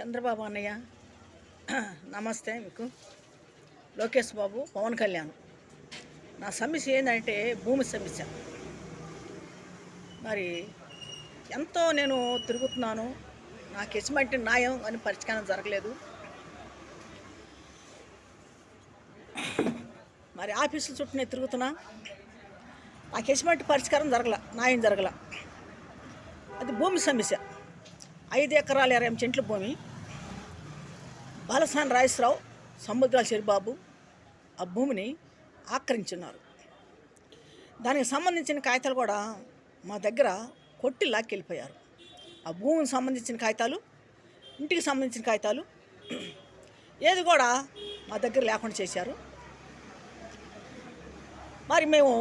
చంద్రబాబు అన్నయ్య నమస్తే మీకు. లోకేష్ బాబు, పవన్ కళ్యాణ్. నా సమస్య ఏంటంటే భూమి సమస్య. మరి ఎంతో నేను తిరుగుతున్నాను, నాకు ఎటువంటి న్యాయం అని పరిష్కారం జరగలేదు. మరి ఆఫీసుల చుట్టూ నేను తిరుగుతున్నా, నాకు ఎటువంటి పరిష్కారం జరగల, న్యాయం జరగల. అది భూమి సమస్య. 5 ఎకరాల 20 సెంట్ల భూమి. బాలసాని రాజేశ్వరరావు, సముద్రాల చెరిబాబు ఆ భూమిని ఆక్రమించున్నారు. దానికి సంబంధించిన కాగితాలు కూడా మా దగ్గర కొట్టి లాక్కెళ్ళిపోయారు. ఆ భూమికి సంబంధించిన కాగితాలు, ఇంటికి సంబంధించిన కాగితాలు ఏది కూడా మా దగ్గర లేకుండా చేశారు. మరి మేము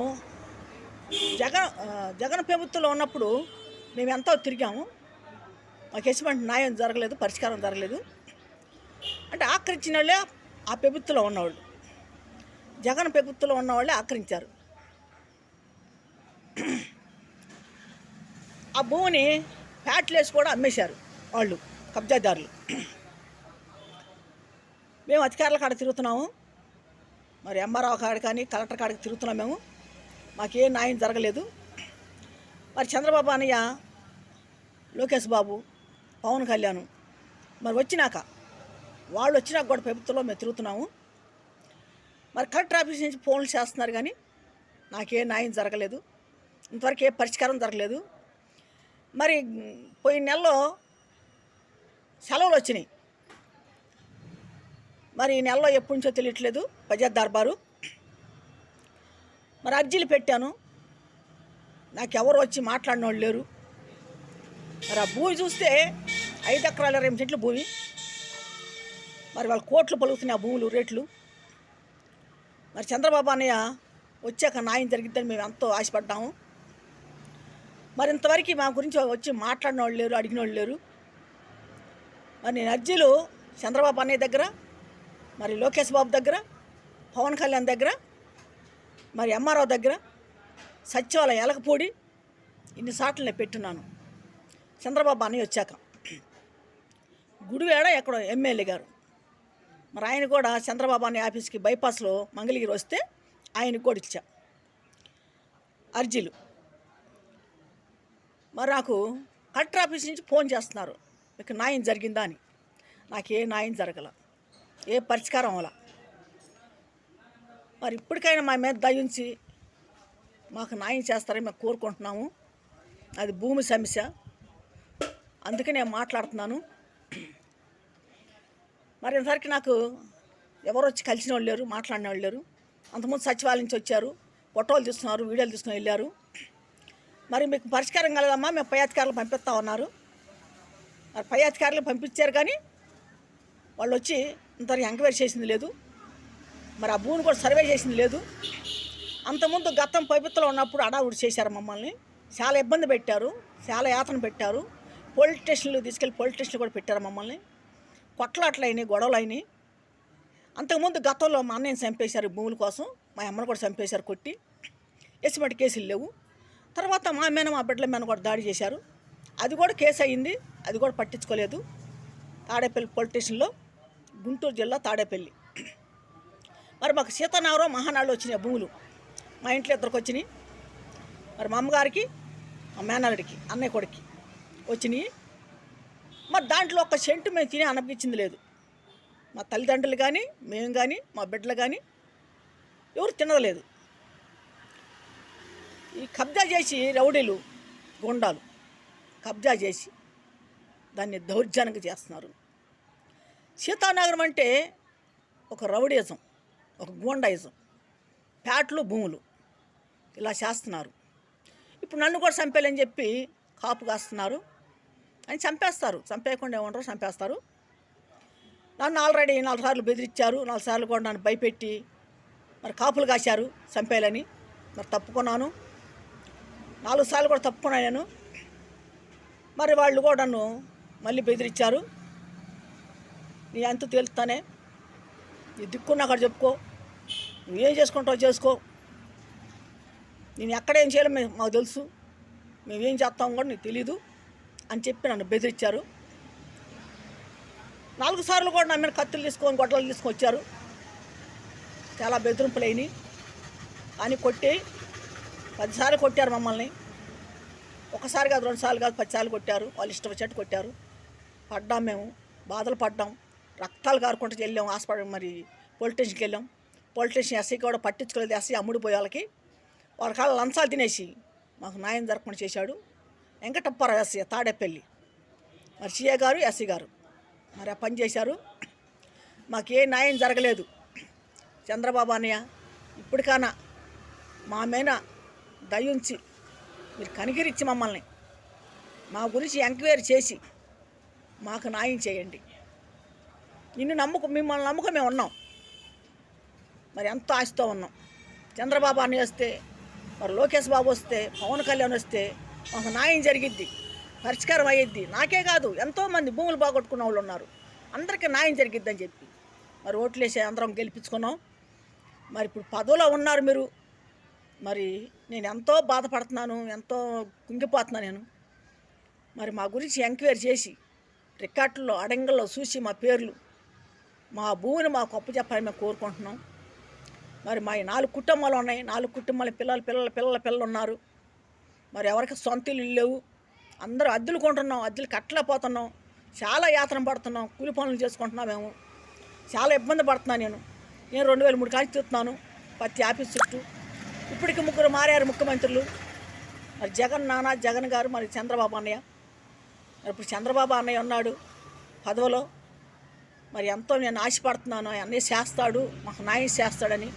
జగన్ ప్రభుత్వంలో ఉన్నప్పుడు మేము ఎంతో తిరిగాము, మాకు ఎటువంటి న్యాయం జరగలేదు, పరిష్కారం జరగలేదు. అంటే ఆక్రమించిన వాళ్ళే ఆ ప్రభుత్వంలో ఉన్నవాళ్ళు, జగన్ ప్రభుత్వంలో ఉన్నవాళ్ళే ఆక్రమించారు. ఆ భూమిని ప్యాట్లేసి కూడా అమ్మేశారు వాళ్ళు, కబ్జాదారులు. మేము అధికారుల కాడ తిరుగుతున్నాము, మరి ఎంఆర్ఓ కాడ కానీ కలెక్టర్ కాడికి తిరుగుతున్నాం. మేము మాకే న్యాయం జరగలేదు. మరి చంద్రబాబు అన్నయ్య, లోకేష్ బాబు, పవన్ కళ్యాణ్ మరి వాళ్ళు వచ్చినాక కూడా ప్రభుత్వంలో మేము తిరుగుతున్నాము. మరి కలెక్టర్ ఆఫీస్ నుంచి ఫోన్లు చేస్తున్నారు కానీ నాకే న్యాయం జరగలేదు, ఇంతవరకు ఏ పరిష్కారం జరగలేదు. మరి పోయిన నెలలో సెలవులు వచ్చినాయి, మరి ఈ నెలలో ఎప్పటి నుంచో తెలియట్లేదు. బడ్జెట్ దర్బారు మరి అర్జీలు పెట్టాను, నాకు ఎవరు వచ్చి మాట్లాడిన వాళ్ళు లేరు. మరి ఆ భూమి చూస్తే 5 ఎకరాల 20 సెంట్ల భూమి. మరి వాళ్ళ కోట్లు పలుకుతున్నాయి ఆ భూములు రేట్లు. మరి చంద్రబాబు అన్నయ్య వచ్చాక న్యాయం జరిగిద్దని మేము ఎంతో ఆశపడ్డాము. మరి ఇంతవరకు మా గురించి వచ్చి మాట్లాడిన వాళ్ళు లేరు, అడిగిన వాళ్ళు లేరు. మరి నేను అర్జీలు చంద్రబాబు అన్నయ్య దగ్గర, మరి లోకేష్ బాబు దగ్గర, పవన్ కళ్యాణ్ దగ్గర, మరి ఎంఆర్ఓ దగ్గర, సచివాలయం ఎలకపూడి ఇన్నిసార్లు నేను పెట్టున్నాను. చంద్రబాబు అన్నయ్య వచ్చాక గుడివేడ ఎక్కడో ఎమ్మెల్యే గారు, మరి ఆయన కూడా చంద్రబాబు అన్నయ్య ఆఫీస్కి బైపాస్లో మంగళగిరి వస్తే ఆయనకు కూడా ఇచ్చా అర్జీలు. మరి నాకు కలెక్టర్ ఆఫీస్ నుంచి ఫోన్ చేస్తున్నారు, మీకు న్యాయం జరిగిందా అని. నాకే న్యాయం జరగల, ఏ పరిష్కారం అవ్వాల. మరి ఇప్పటికైనా మా మీద దయించి మాకు న్యాయం చేస్తారని మేము కోరుకుంటున్నాము. అది భూమి సమస్య, అందుకే నేను మాట్లాడుతున్నాను. మరి ఇంతవరకు నాకు ఎవరు వచ్చి కలిసిన వాళ్ళు లేరు, మాట్లాడిన వాళ్ళు లేరు. అంతకుముందు సచివాలయం నుంచి వచ్చారు, ఫోటోలు తీసుకున్నారు, వీడియోలు తీసుకుని వెళ్ళారు. మరి మీకు పరిష్కారం కలదమ్మా, మేము పై అధికారులు పంపిస్తా ఉన్నారు. మరి పై అధికారులు పంపించారు కానీ వాళ్ళు వచ్చి ఇంతవరకు ఎంక్వైరీ చేసింది లేదు. మరి ఆ భూమిని కూడా సర్వే చేసింది లేదు. అంతకుముందు గతం ప్రభుత్వంలో ఉన్నప్పుడు అడావుడి చేశారు మమ్మల్ని, చాలా ఇబ్బంది పెట్టారు, చాలా యాతన పెట్టారు. పోలీస్ స్టేషన్లు తీసుకెళ్ళి పోలీస్ స్టేషన్లు కూడా పెట్టారు మమ్మల్ని. కొట్లాట్లు అయినాయి, గొడవలు అయినాయి. అంతకుముందు గతంలో మా అన్నయ్యని చంపేశారు భూముల కోసం, మా అమ్మను కూడా చంపేశారు కొట్టి. ఎటువంటి కేసులు లేవు. తర్వాత మా బిడ్డల మీద కూడా దాడి చేశారు, అది కూడా కేసు అయ్యింది, అది కూడా పట్టించుకోలేదు. తాడేపల్లి పోలీస్ స్టేషన్లో, గుంటూరు జిల్లా తాడేపల్లి. మరి మాకు సీతానగరం మహానాడులో వచ్చినాయి భూములు, మా ఇంట్లో ఇద్దరికి వచ్చినాయి. మరి మా అమ్మగారికి, మా మేనల్లుడికి, అన్నయ్య కొడుక్కి వచ్చినాయి. మరి దాంట్లో ఒక సెంటు మేము తిని అనిపించింది లేదు. మా తల్లిదండ్రులు కానీ, మేము కానీ, మా బిడ్డలు కానీ ఎవరు తినలేదు. ఈ కబ్జా చేసి రౌడీలు, గుండాలు కబ్జా చేసి దాన్ని దౌర్జన్యంగా చేస్తున్నారు. సీతానగరం అంటే ఒక రౌడీజం, ఒక గూండాయిజం, ప్యాట్లు, భూములు ఇలా చేస్తున్నారు. ఇప్పుడు నన్ను కూడా చంపేయాలని చెప్పి కాపు కాస్తున్నారు అని చంపేస్తారు. చంపేయకుండా ఏమంటారు, చంపేస్తారు. నన్ను ఆల్రెడీ 4 సార్లు బెదిరించారు, 4 సార్లు కూడా నన్ను భయపెట్టి మరి కాపులు కాశారు చంపేయాలని. మరి తప్పుకున్నాను, 4 సార్లు కూడా తప్పుకున్నాను నేను. మరి వాళ్ళు కూడా నన్ను మళ్ళీ బెదిరించారు, నీ అంత తేలుతానే, నీ దిక్కున్నా అక్కడ చెప్పుకో, నువ్వేం చేసుకుంటావు చేసుకో, నేను ఎక్కడేం చేయాలో మాకు తెలుసు, మేమేం చేస్తాం కూడా నీకు తెలీదు అని చెప్పి నన్ను బెదిరించారు. 4 సార్లు కూడా నా మీద కత్తులు తీసుకొని గొడ్డలు తీసుకొని వచ్చారు. చాలా బెదిరింపులు అయినాయి. కానీ కొట్టి 10 సార్లు కొట్టారు మమ్మల్ని. ఒకసారి కాదు, 2 సార్లు కాదు, 10 సార్లు కొట్టారు. వాళ్ళు ఇష్టం వచ్చేట్టు కొట్టారు. పడ్డాం, మేము బాధలు పడ్డాం. రక్తాలు కారుకుంటూ వెళ్ళాం హాస్పిటల్. మరి పోలీస్ స్టేషన్కి వెళ్ళాం. పోలీస్ స్టేషన్ ఎస్ఐకి కూడా పట్టించుకోలేదు. ఎస్ఐ అమ్ముడిపోయే వాళ్ళ కాళ్ళ లంచాలు తినేసి మాకు న్యాయం జరగకుండా చేశాడు. వెంకటప్పారావు ఎస్ఐ తాడేపల్లి, మరి సిఏ గారు, ఎస్ఐ గారు మరి ఆ పని చేశారు. మాకు ఏ న్యాయం జరగలేదు. చంద్రబాబు అన్నయ్య ఇప్పటికైనా మా మీద దయుంచి మీరు కనిగిరించి మమ్మల్ని మా గురించి ఎంక్వైరీ చేసి మాకు న్యాయం చేయండి. మిమ్మల్ని నమ్ముక మేము ఉన్నాం. మరి ఎంతో ఆశతో ఉన్నాం. చంద్రబాబు అన్నయ్య వస్తే, మరి లోకేష్ బాబు వస్తే, పవన్ కళ్యాణ్ వస్తే మాకు న్యాయం జరిగిద్ది, పరిష్కారం అయ్యిద్ది. నాకే కాదు, ఎంతోమంది భూములు బాగొట్టుకున్న వాళ్ళు ఉన్నారు. అందరికీ న్యాయం జరిగిద్దని చెప్పి మరి ఓట్లేసి అందరం గెలిపించుకున్నాం. మరి ఇప్పుడు పదవిలో ఉన్నారు మీరు. మరి నేను ఎంతో బాధపడుతున్నాను, ఎంతో కుంగిపోతున్నాను నేను. మరి మా గురించి ఎంక్వైరీ చేసి రికార్డుల్లో అడంగల్లో చూసి మా పేర్లు, మా భూమిని మాకు అప్పు చెప్పాలని మేము కోరుకుంటున్నాం. మరి మా 4 కుటుంబాలు ఉన్నాయి. 4 కుటుంబాల పిల్లలు ఉన్నారు. మరి ఎవరికి సొంత ఇల్లు లేవు. అందరూ అద్దెలు కొంటున్నాం, అద్దెలు కట్టలేకపోతున్నాం. చాలా యాతన పడుతున్నాం, కూలి పనులు చేసుకుంటున్నాం. మేము చాలా ఇబ్బంది పడుతున్నాను. నేను 2003 కాల్చి తిరుగుతున్నాను ప్రతి ఆఫీస్ చుట్టూ. ఇప్పటికి 3 మారారు ముఖ్యమంత్రులు. మరి జగన్ గారు, మరి చంద్రబాబు అన్నయ్య. మరి ఇప్పుడు చంద్రబాబు అన్నయ్య ఉన్నాడు పదవిలో. మరి ఎంతో నేను ఆశపడుతున్నాను, అన్నీ చేస్తాడు, మాకు న్యాయం చేస్తాడని.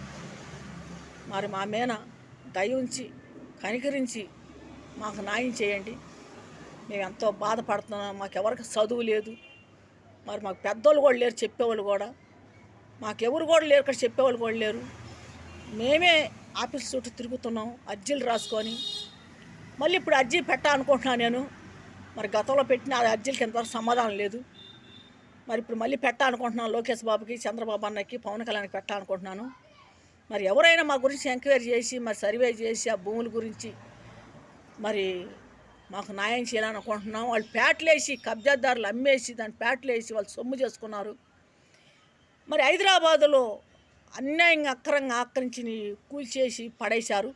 మరి మా మీద దయ ఉంచి కనికరించి మాకు న్యాయం చేయండి. మేము ఎంతో బాధపడుతున్నాం. మాకు ఎవరికి చదువు లేదు. మరి మాకు పెద్దోళ్ళు కూడా లేరు, చెప్పేవాళ్ళు కూడా. మాకెవరు కూడా లేరు, ఇక్కడ చెప్పేవాళ్ళు కూడా లేరు. మేమే ఆఫీస్ చుట్టూ తిరుగుతున్నాం అర్జీలు రాసుకొని. మళ్ళీ ఇప్పుడు అర్జీ పెట్టాలనుకుంటున్నాను నేను. మరి గతంలో పెట్టిన ఆ అర్జీలకి ఎంతవరకు సమాధానం లేదు. మరి ఇప్పుడు మళ్ళీ పెట్టాలనుకుంటున్నాను. లోకేష్ బాబుకి, చంద్రబాబు అన్నకి, పవన్ కళ్యాణ్కి పెట్టాలనుకుంటున్నాను. మరి ఎవరైనా మా గురించి ఎంక్వైరీ చేసి, మరి సర్వే చేసి ఆ భూముల గురించి మరి మాకు న్యాయం చేయాలనుకుంటున్నాం. వాళ్ళు ప్యాట్లేసి, కబ్జాదారులు అమ్మేసి దాన్ని ప్యాట్లేసి వాళ్ళు సొమ్ము చేసుకున్నారు. మరి హైదరాబాదులో అన్యాయంగా అక్రంగా ఆక్రమించి కూల్చేసి పడేశారు.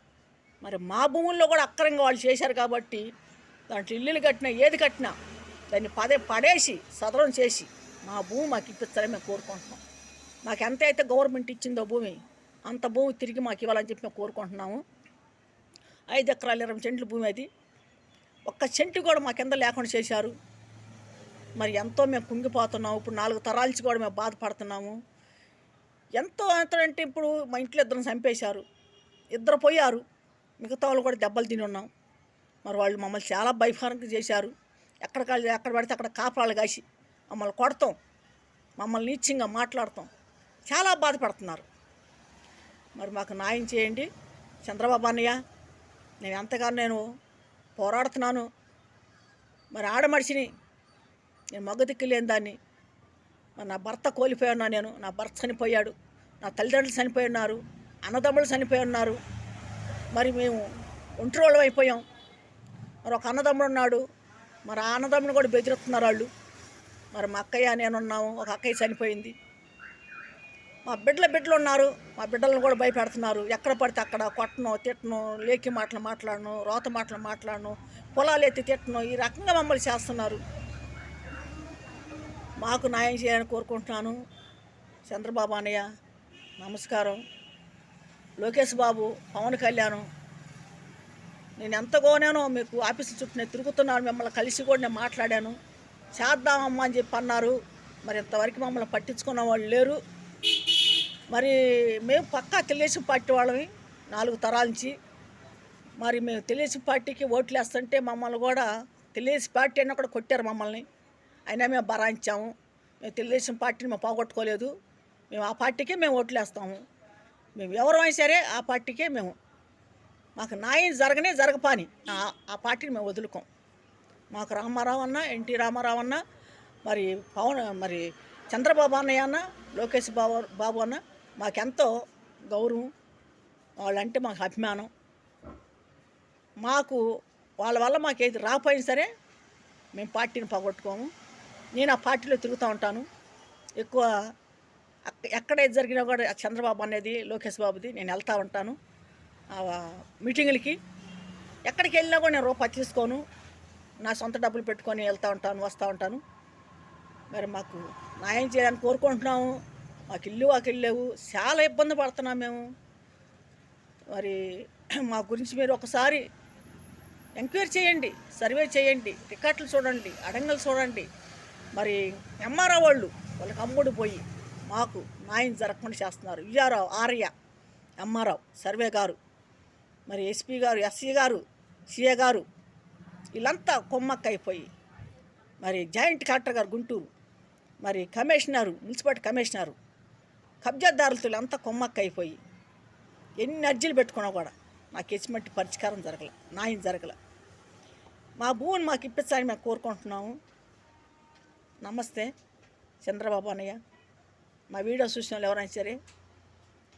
మరి మా భూముల్లో కూడా అక్రంగా వాళ్ళు చేశారు కాబట్టి దాంట్లో ఇల్లులు కట్టినా ఏది కట్టినా దాన్ని పడేసి సదరం చేసి మా భూమి మాకు ఇప్పించాలని మేము కోరుకుంటున్నాం. మాకు ఎంత అయితే గవర్నమెంట్ ఇచ్చిందో భూమి అంత భూమి తిరిగి మాకు ఇవ్వాలని చెప్పి మేము కోరుకుంటున్నాము. 5 ఎకరాలు 20 సెంట్లు భూమి అది. 1 సెంటు కూడా మా కింద లేకుండా చేశారు. మరి ఎంతో మేము కుంగిపోతున్నాము. ఇప్పుడు 4 తరాలచి కూడా మేము బాధపడుతున్నాము. ఎంతో అంటే ఇప్పుడు మా ఇంట్లో 2 చంపేశారు, 2 పోయారు, మిగతా వాళ్ళు కూడా దెబ్బలు తిని ఉన్నాం. మరి వాళ్ళు మమ్మల్ని చాలా భయభరంగా చేశారు. ఎక్కడ పడితే అక్కడ కాపురాలు కాసి మమ్మల్ని కొడతాం, మమ్మల్ని నీచంగా మాట్లాడతాం, చాలా బాధపడుతున్నారు. మరి మాకు న్యాయం చేయండి చంద్రబాబు అన్నయ్య. నేను ఎంతగానో పోరాడుతున్నాను. మరి ఆడమడిచిని, నేను మగదిక్కు లేని దాన్ని. మరి నా భర్త కోల్పోయి ఉన్నా నేను. నా భర్త చనిపోయాడు, నా తల్లిదండ్రులు చనిపోయి ఉన్నారు, అన్నదమ్ములు చనిపోయి ఉన్నారు. మరి మేము ఒంటరి వాళ్ళం అయిపోయాం. మరి ఒక అన్నదమ్ముడు ఉన్నాడు, మరి ఆ అన్నదమ్ముడు కూడా బెదిరిస్తున్నారు వాళ్ళు. మరి మా అక్కయ్య నేనున్నాము, ఒక అక్కయ్య చనిపోయింది. మా బిడ్డలు ఉన్నారు, మా బిడ్డలను కూడా భయపెడుతున్నారు. ఎక్కడ పడితే అక్కడ కొట్టను, తిట్టను, లేకి మాటలు మాట్లాడను, రోత మాటలు మాట్లాడను, పొలాలు ఎత్తి తిట్టను, ఈ రకంగా మమ్మల్ని చేస్తున్నారు. మాకు న్యాయం చేయాలని కోరుకుంటున్నాను. చంద్రబాబు అన్నయ్య నమస్కారం. లోకేష్ బాబు, పవన్ కళ్యాణ్, నేను ఎంతగానో మీకు ఆఫీసు చుట్టూ నేను తిరుగుతున్నాను. మిమ్మల్ని కలిసి కూడా నేను మాట్లాడాను. చేద్దామమ్మా అని చెప్పి అన్నారు. మరి ఇంతవరకు మమ్మల్ని పట్టించుకున్న వాళ్ళు లేరు. మరి మేము పక్కా తెలుగుదేశం పార్టీ వాళ్ళమి 4 తరాల నుంచి. మరి మేము తెలుగుదేశం పార్టీకి ఓట్లు వేస్తుంటే మమ్మల్ని కూడా తెలుగుదేశం పార్టీ అయినా కూడా కొట్టారు మమ్మల్ని. అయినా మేము భరాయించాము. మేము తెలుగుదేశం పార్టీని మేము పోగొట్టుకోలేదు. మేము ఆ పార్టీకే మేము ఓట్లు వేస్తాము. మేము ఎవరైనా సరే ఆ పార్టీకే మేము. మాకు న్యాయం జరగపాని ఆ పార్టీని మేము వదులుకోం. మాకు రామారావు అన్న, ఎన్టీ రామారావు అన్న, మరి చంద్రబాబు అన్నయ్య అన్న, లోకేష్ బాబు అన్న మాకెంతో గౌరవం. వాళ్ళంటే మాకు అభిమానం. మాకు వాళ్ళ వల్ల మాకు ఏది రాకపోయినా సరే మేము పార్టీని పోగొట్టుకోము. నేను ఆ పార్టీలో తిరుగుతూ ఉంటాను. ఎక్కువ ఎక్కడైతే జరిగినా కూడా చంద్రబాబు అనేది లోకేష్ బాబుది నేను వెళ్తూ ఉంటాను మీటింగులకి. ఎక్కడికి వెళ్ళినా కూడా నేను రూపాయి తీసుకోను, నా సొంత డబ్బులు పెట్టుకొని వెళ్తూ ఉంటాను, వస్తూ ఉంటాను. మరి మాకు న్యాయం చేయాలని కోరుకుంటున్నాము. మాకు ఇల్లు వాకిళ్ళు లేవు, చాలా ఇబ్బంది పడుతున్నాం మేము. మరి మా గురించి మీరు ఒకసారి ఎంక్వైరీ చేయండి, సర్వే చేయండి, రికార్డులు చూడండి, అడంగలు చూడండి. మరి ఎంఆర్ఓ వాళ్ళకి అమ్ముడు పోయి మాకు న్యాయం జరగకుండా చేస్తున్నారు. విఆర్ఓ ఆర్య, ఎంఆర్ఓ సర్వే గారు, మరి ఎస్పీ గారు, ఎస్సీ గారు, సిఏ గారు వీళ్ళంతా కొమ్మక్కైపోయి, మరి జాయింట్ కలెక్టర్ గారు గుంటూరు, మరి కమిషనరు, మున్సిపాలిటీ కమిషనరు, కబ్జాదారులతో అంతా కొమ్మక్కైపోయి ఎన్ని అర్జీలు పెట్టుకున్నా కూడా నాకు ఎటువంటి పరిష్కారం జరగల, న్యాయం జరగల. మా భూమిని మాకు ఇప్పించాలని మేము కోరుకుంటున్నాము. నమస్తే చంద్రబాబు అన్నయ్య. మా వీడియో చూసిన వాళ్ళు ఎవరైనా సరే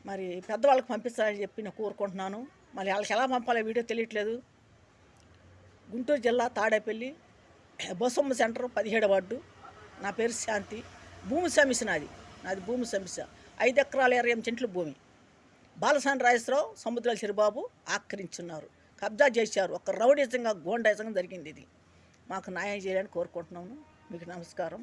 మరి పెద్దవాళ్ళకి పంపించాలని చెప్పి నేను కోరుకుంటున్నాను. మళ్ళీ వాళ్ళకి ఎలా పంపాలో వీడియో తెలియట్లేదు. గుంటూరు జిల్లా తాడేపల్లి బొసమ్మ సెంటర్ 17వ వార్డు. నా పేరు శాంతి. భూమి సమస్య నాది భూమి సమస్య. 5 ఎకరాల 28 సెంట్లు భూమి బాలసాని రాజేశ్వరరావు, సముద్రాల చిరుబాబు ఆక్రమించున్నారు, కబ్జా చేశారు. ఒక రౌడీజంగా గోండాయిజంగా జరిగింది. ఇది మాకు న్యాయం చేయాలని కోరుకుంటున్నాను. మీకు నమస్కారం.